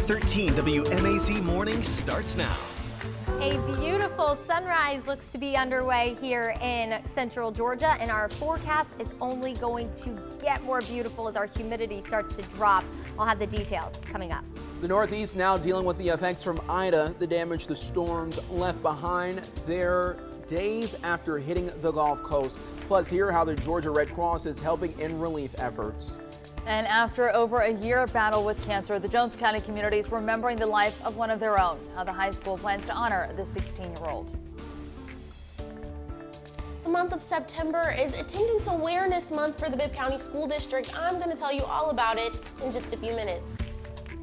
13 WMAZ Morning starts now. A beautiful sunrise looks to be underway here in central Georgia, and our forecast is only going to get more beautiful as our humidity starts to drop. I'll have the details coming up. The Northeast now dealing with the effects from Ida, the damage the storms left behind there days after hitting the Gulf Coast. Plus, hear how the Georgia Red Cross is helping in relief efforts. And after over a year of battle with cancer, the Jones County community is remembering the life of one of their own. How the high school plans to honor the 16-year-old. The month of September is Attendance Awareness Month for the Bibb County School District. I'm going to tell you all about it in just a few minutes.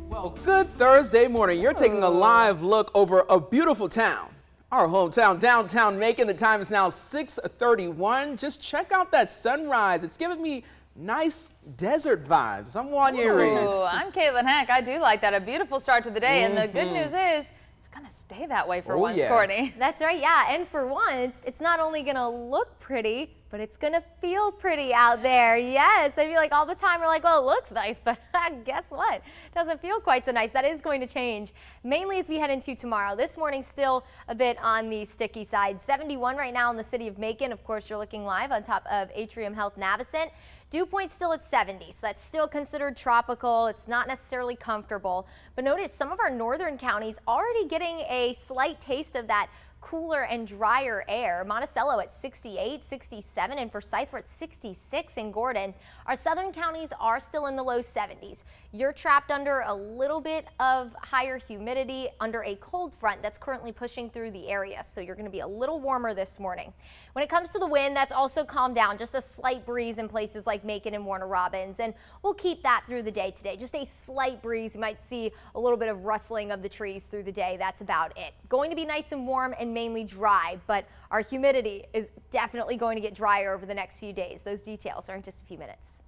Well, good Thursday morning. You're taking a live look over a beautiful town. Our hometown, downtown Macon. The time is now 6:31. Just check out that sunrise. It's giving me nice desert vibes. I'm Juan Reese. I'm Caitlin Hack. I do like that. A beautiful start to the day. And the good news is it's going to stay that way for once, Courtney. That's right. Yeah. And for once, it's not only going to look pretty, but it's going to feel pretty out there. Yes. I feel like all the time we're like, well, it looks nice, but guess what? It doesn't feel quite so nice. That is going to change mainly as we head into tomorrow. This morning, still a bit on the sticky side. 71 right now in the city of Macon. Of course, you're looking live on top of Atrium Health Navicent. Dew point still at 70, so that's still considered tropical. It's not necessarily comfortable. But notice some of our northern counties already getting a slight taste of that cooler and drier air. Monticello at 68, 67, and Forsyth we're at 66 in Gordon. Our southern counties are still in the low 70s. You're trapped under a little bit of higher humidity under a cold front that's currently pushing through the area, so you're going to be a little warmer this morning. When it comes to the wind, that's also calmed down. Just a slight breeze in places like Macon and Warner Robins, and we'll keep that through the day today. Just a slight breeze. You might see a little bit of rustling of the trees through the day. That's about it. Going to be nice and warm and mainly dry, but our humidity is definitely going to get drier over the next few days. Those details are in just a few minutes.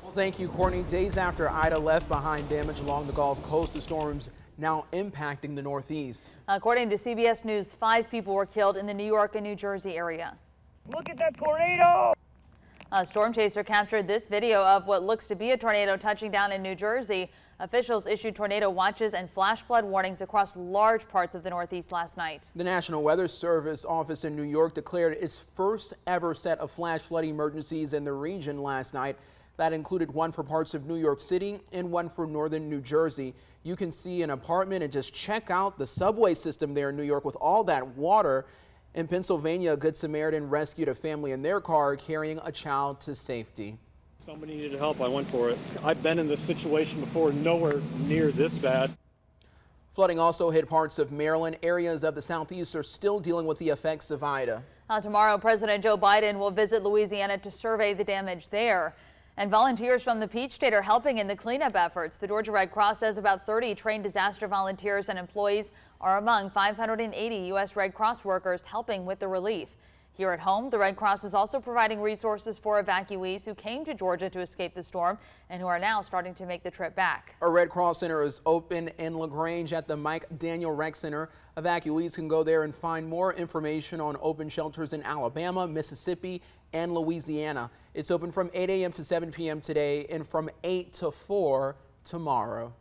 Well, thank you, Courtney. Days after Ida left behind damage along the Gulf Coast, the storms now impacting the Northeast. According to CBS News, 5 people were killed in the New York and New Jersey area. Look at that tornado! A storm chaser captured this video of what looks to be a tornado touching down in New Jersey. Officials issued tornado watches and flash flood warnings across large parts of the Northeast last night. The National Weather Service office in New York declared its first ever set of flash flood emergencies in the region last night. That included one for parts of New York City and one for northern New Jersey. You can see an apartment and just check out the subway system there in New York with all that water. In Pennsylvania, a Good Samaritan rescued a family in their car carrying a child to safety. Somebody needed help. I went for it. I've been in this situation before, nowhere near this bad. Flooding also hit parts of Maryland. Areas of the Southeast are still dealing with the effects of Ida. Tomorrow, President Joe Biden will visit Louisiana to survey the damage there. And volunteers from the Peach State are helping in the cleanup efforts. The Georgia Red Cross says about 30 trained disaster volunteers and employees are among 580 U.S. Red Cross workers helping with the relief. Here at home, the Red Cross is also providing resources for evacuees who came to Georgia to escape the storm and who are now starting to make the trip back. A Red Cross Center is open in LaGrange at the Mike Daniel Rec Center. Evacuees can go there and find more information on open shelters in Alabama, Mississippi, and Louisiana. It's open from 8 a.m. to 7 p.m. today and from 8 to 4 tomorrow.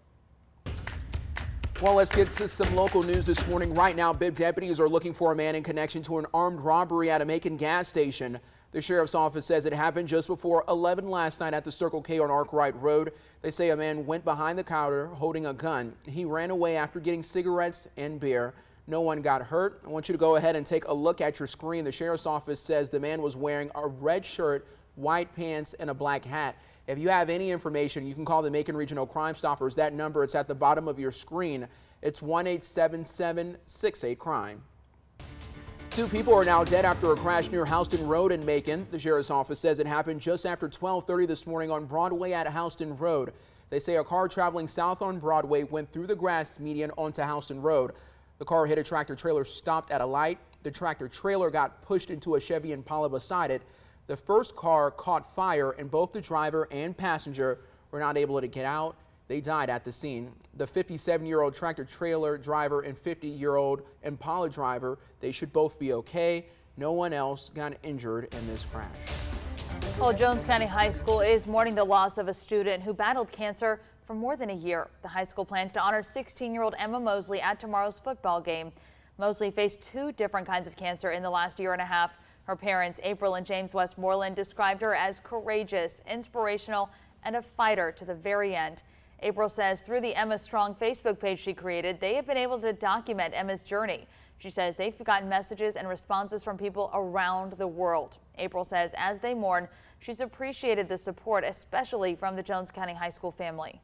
Well, let's get to some local news this morning. Right now, Bibb deputies are looking for a man in connection to an armed robbery at a Macon gas station. The sheriff's office says it happened just before 11 last night at the Circle K on Arkwright Road. They say a man went behind the counter holding a gun. He ran away after getting cigarettes and beer. No one got hurt. I want you to go ahead and take a look at your screen. The sheriff's office says the man was wearing a red shirt, white pants, and a black hat. If you have any information, you can call the Macon Regional Crime Stoppers. That number, it's at the bottom of your screen. It's 1-877-68-CRIME. 2 people are now dead after a crash near Houston Road in Macon. The sheriff's office says it happened just after 12:30 this morning on Broadway at Houston Road. They say a car traveling south on Broadway went through the grass median onto Houston Road. The car hit a tractor trailer stopped at a light. The tractor trailer got pushed into a Chevy Impala beside it. The first car caught fire and both the driver and passenger were not able to get out. They died at the scene. The 57-year-old tractor trailer driver and 50-year-old Impala driver, they should both be okay. No one else got injured in this crash. Well, Jones County High School is mourning the loss of a student who battled cancer for more than a year. The high school plans to honor 16-year-old Emma Mosley at tomorrow's football game. Mosley faced 2 different kinds of cancer in the last year and a half. Her parents, April and James Westmoreland, described her as courageous, inspirational, and a fighter to the very end. April says through the Emma Strong Facebook page she created, they have been able to document Emma's journey. She says they've gotten messages and responses from people around the world. April says as they mourn, she's appreciated the support, especially from the Jones County High School family.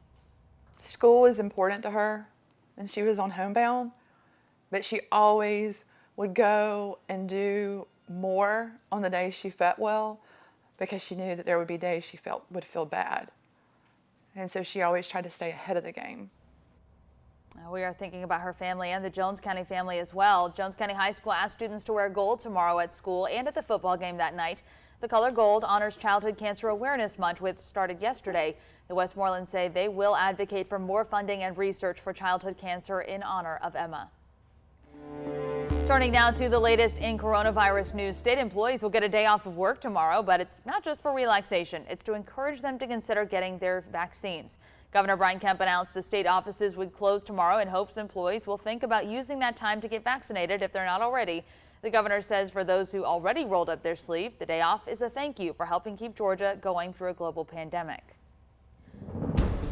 School is important to her, and she was on homebound, but she always would go and do more on the days she felt well, because she knew that there would be days she would feel bad. And so she always tried to stay ahead of the game. We are thinking about her family and the Jones County family as well. Jones County High School asked students to wear gold tomorrow at school and at the football game that night. The color gold honors Childhood Cancer Awareness Month, which started yesterday. The Westmorelands say they will advocate for more funding and research for childhood cancer in honor of Emma. Turning now to the latest in coronavirus news. State employees will get a day off of work tomorrow, but it's not just for relaxation. It's to encourage them to consider getting their vaccines. Governor Brian Kemp announced the state offices would close tomorrow in hopes employees will think about using that time to get vaccinated if they're not already. The governor says for those who already rolled up their sleeve, the day off is a thank you for helping keep Georgia going through a global pandemic.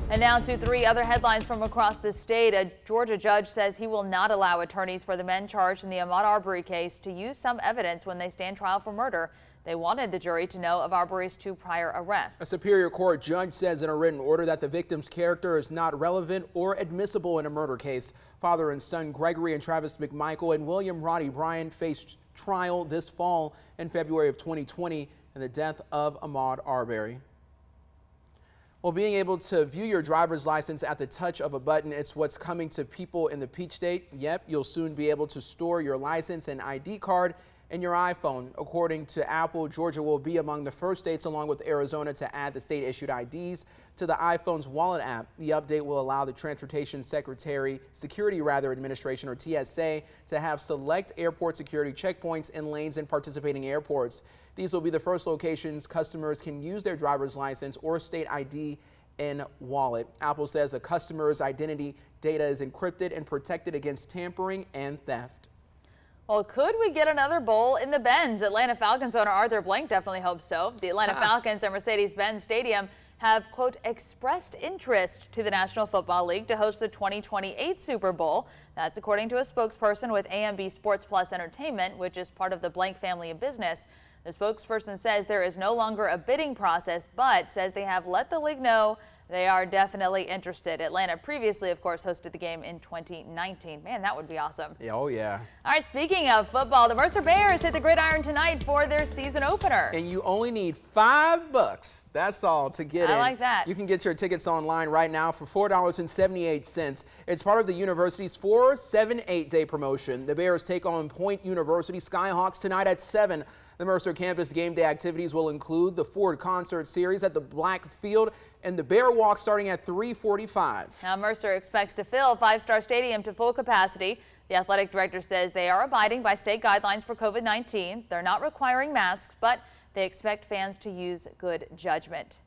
And now to 3 other headlines from across the state. A Georgia judge says he will not allow attorneys for the men charged in the Ahmaud Arbery case to use some evidence when they stand trial for murder. They wanted the jury to know of Arbery's 2 prior arrests. A Superior Court judge says in a written order that the victim's character is not relevant or admissible in a murder case. Father and son Gregory and Travis McMichael and William Roddy Bryan faced trial this fall in February of 2020 in the death of Ahmaud Arbery. Well, being able to view your driver's license at the touch of a button, it's what's coming to people in the Peach State. Yep, you'll soon be able to store your license and ID card in your iPhone. According to Apple, Georgia will be among the first states, along with Arizona, to add the state-issued IDs to the iPhone's Wallet app. The update will allow the Transportation Security Administration, or TSA, to have select airport security checkpoints in lanes in participating airports. These will be the first locations customers can use their driver's license or state ID in Wallet. Apple says a customer's identity data is encrypted and protected against tampering and theft. Well, could we get another bowl in the Benz? Atlanta Falcons owner Arthur Blank definitely hopes so. The Atlanta Falcons and Mercedes-Benz Stadium have, quote, expressed interest to the National Football League to host the 2028 Super Bowl. That's according to a spokesperson with AMB Sports Plus Entertainment, which is part of the Blank family of business. The spokesperson says there is no longer a bidding process, but says they have let the league know they are definitely interested. Atlanta previously, of course, hosted the game in 2019. Man, that would be awesome. Oh, yeah. All right, speaking of football, the Mercer Bears hit the gridiron tonight for their season opener. And you only need $5. That's all to get in. I like that. You can get your tickets online right now for $4.78. It's part of the university's 4-7-8 day promotion. The Bears take on Point University Skyhawks tonight at 7. The Mercer campus game day activities will include the Ford Concert Series at the Black Field and the Bear Walk starting at 3:45. Now, Mercer expects to fill Five Star Stadium to full capacity. The athletic director says they are abiding by state guidelines for COVID-19. They're not requiring masks, but they expect fans to use good judgment.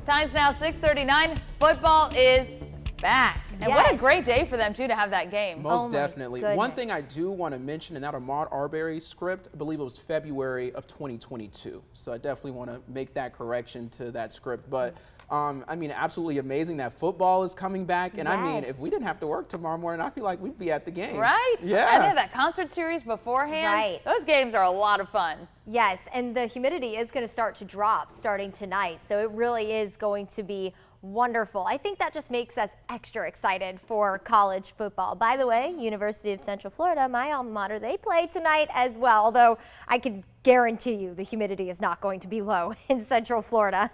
Time's now 6:39. Football is back. And what a great day for them, too, to have that game. Most definitely. One thing I do want to mention, in that Ahmaud Arbery script, I believe it was February of 2022. So I definitely want to make that correction to that script. But I mean, absolutely amazing that football is coming back. And I mean, if we didn't have to work tomorrow morning, I feel like we'd be at the game. Right? Yeah. And they have that concert series beforehand. Right. Those games are a lot of fun. Yes, and the humidity is going to start to drop starting tonight. So it really is going to be wonderful. I think that just makes us extra excited for college football. By the way, University of Central Florida, my alma mater, they play tonight as well, although I can guarantee you the humidity is not going to be low in Central Florida.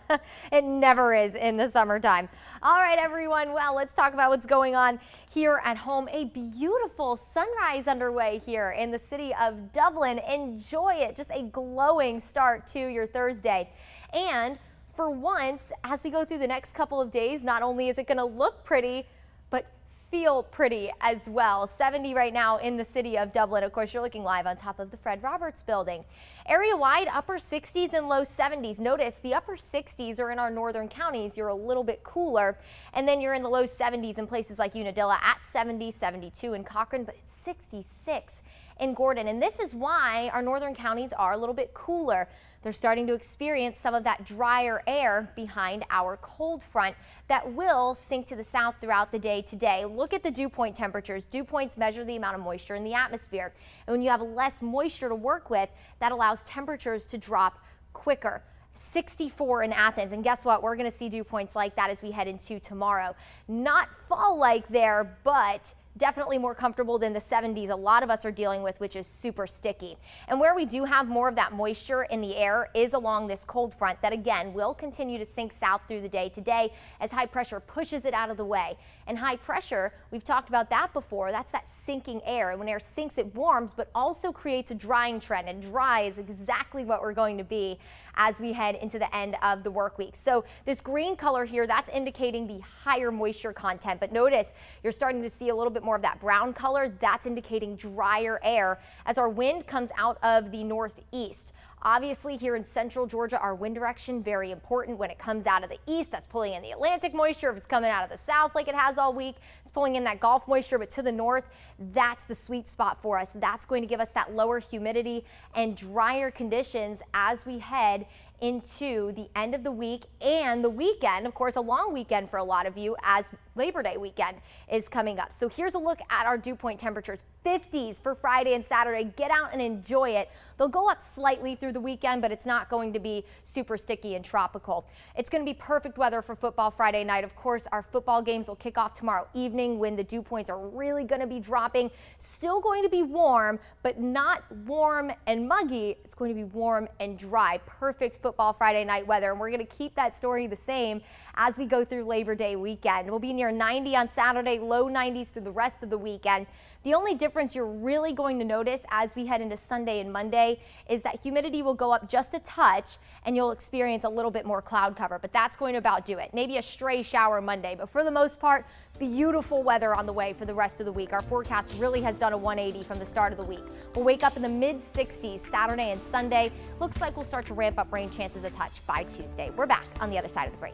It never is in the summertime. All right, everyone, well, let's talk about what's going on here at home. A beautiful sunrise underway here in the city of Dublin. Enjoy it. Just a glowing start to your Thursday. And for once, as we go through the next couple of days, not only is it going to look pretty, but feel pretty as well. 70 right now in the city of Dublin. Of course, you're looking live on top of the Fred Roberts building. Area-wide, upper 60s and low 70s. Notice the upper 60s are in our northern counties. You're a little bit cooler. And then you're in the low 70s in places like Unadilla at 70, 72 in Cochrane, but it's 66 in Gordon. And this is why our northern counties are a little bit cooler. They're starting to experience some of that drier air behind our cold front that will sink to the south throughout the day today. Look at the dew point temperatures. Dew points measure the amount of moisture in the atmosphere. And when you have less moisture to work with, that allows temperatures to drop quicker. 64 in Athens, and guess what? We're going to see dew points like that as we head into tomorrow. Not fall-like there, but definitely more comfortable than the 70s a lot of us are dealing with, which is super sticky. And where we do have more of that moisture in the air is along this cold front that again will continue to sink south through the day today as high pressure pushes it out of the way. And high pressure, we've talked about that before, that's that sinking air. And when air sinks, it warms, but also creates a drying trend, and dry is exactly what we're going to be as we head into the end of the work week. So this green color here, that's indicating the higher moisture content. But notice you're starting to see a little bit more of that brown color. That's indicating drier air as our wind comes out of the northeast. Obviously here in central Georgia, our wind direction very important. When it comes out of the east, that's pulling in the Atlantic moisture. If it's coming out of the south like it has all week, it's pulling in that Gulf moisture. But to the north, that's the sweet spot for us. That's going to give us that lower humidity and drier conditions as we head into the end of the week and the weekend. Of course, a long weekend for a lot of you as Labor Day weekend is coming up. So here's a look at our dew point temperatures. 50s for Friday and Saturday. Get out and enjoy it. They'll go up slightly through the weekend, but it's not going to be super sticky and tropical. It's going to be perfect weather for football Friday night. Of course, our football games will kick off tomorrow evening when the dew points are really going to be dropping. Still going to be warm, but not warm and muggy. It's going to be warm and dry. Perfect football Friday night weather. And we're going to keep that story the same as we go through Labor Day weekend. We'll be near 90 on Saturday, low 90s through the rest of the weekend. The only difference you're really going to notice as we head into Sunday and Monday is that humidity will go up just a touch and you'll experience a little bit more cloud cover, but that's going to about do it. Maybe a stray shower Monday, but for the most part, beautiful weather on the way for the rest of the week. Our forecast really has done a 180 from the start of the week. We'll wake up in the mid 60s Saturday and Sunday. Looks like we'll start to ramp up rain chances a touch by Tuesday. We're back on the other side of the break.